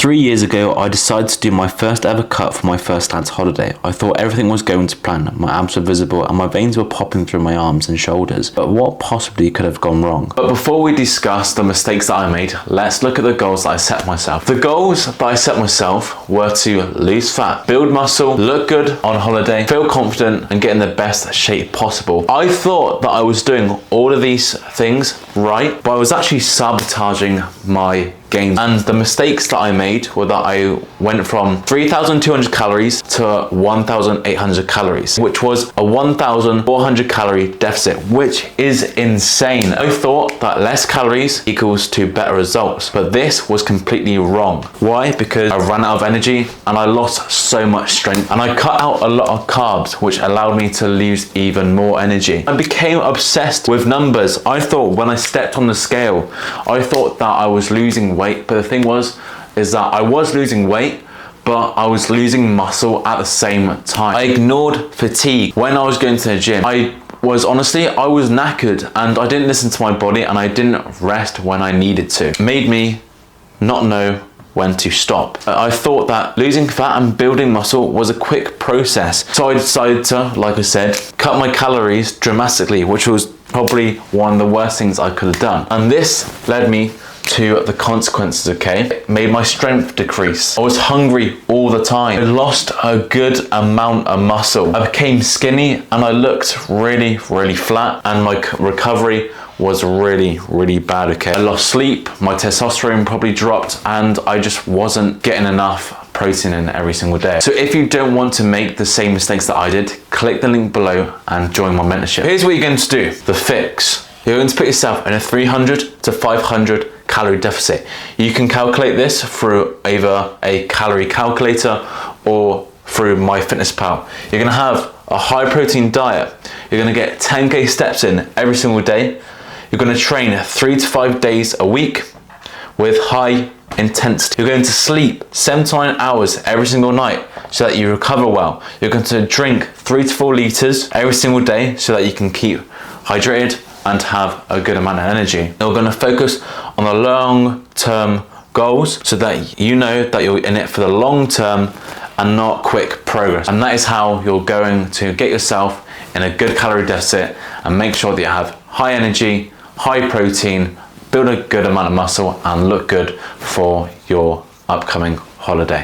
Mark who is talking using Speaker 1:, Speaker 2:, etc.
Speaker 1: 3 years ago, I decided to do my first ever cut for my first dance holiday. I thought everything was going to plan. My abs were visible and my veins were popping through my arms and shoulders. But what possibly could have gone wrong?
Speaker 2: But before we discuss the mistakes that I made, let's look at the goals that I set myself. The goals that I set myself were to lose fat, build muscle, look good on holiday, feel confident and get in the best shape possible. I thought that I was doing all of these things right, but I was actually sabotaging my gains. And the mistakes that I made were that I went from 3,200 calories to 1,800 calories, which was a 1,400 calorie deficit, which is insane. I thought that less calories equals to better results, but this was completely wrong. Why? Because I ran out of energy and I lost so much strength, and I cut out a lot of carbs, which allowed me to lose even more energy. I became obsessed with numbers. I thought when I stepped on the scale, I thought that I was losing weight, but the thing is that I was losing weight, but I was losing muscle at the same time. I ignored fatigue when I was going to the gym. I was knackered and I didn't listen to my body and I didn't rest when I needed to. It made me not know when to stop. I thought that losing fat and building muscle was a quick process. So I decided to, like I said, cut my calories dramatically, which was probably one of the worst things I could have done. And this led me to the consequences, okay? It made my strength decrease. I was hungry all the time. I lost a good amount of muscle. I became skinny and I looked really flat, and my recovery was really bad, okay? I lost sleep, my testosterone probably dropped, and I just wasn't getting enough protein in every single day. So if you don't want to make the same mistakes that I did, click the link below and join my mentorship. Here's what you're going to do, the fix. You're going to put yourself in a 300 to 500 calorie deficit. You can calculate this through either a calorie calculator or through MyFitnessPal. You're going to have a high protein diet. You're going to get 10k steps in every single day. You're going to train 3 to 5 days a week with high intensity. You're going to sleep 7 to 9 hours every single night so that you recover well. You're going to drink 3 to 4 liters every single day so that you can keep hydrated and have a good amount of energy. You're going to focus on the long-term goals so that you know that you're in it for the long term and not quick progress. And that is how you're going to get yourself in a good calorie deficit and make sure that you have high energy, high protein, build a good amount of muscle and look good for your upcoming holiday.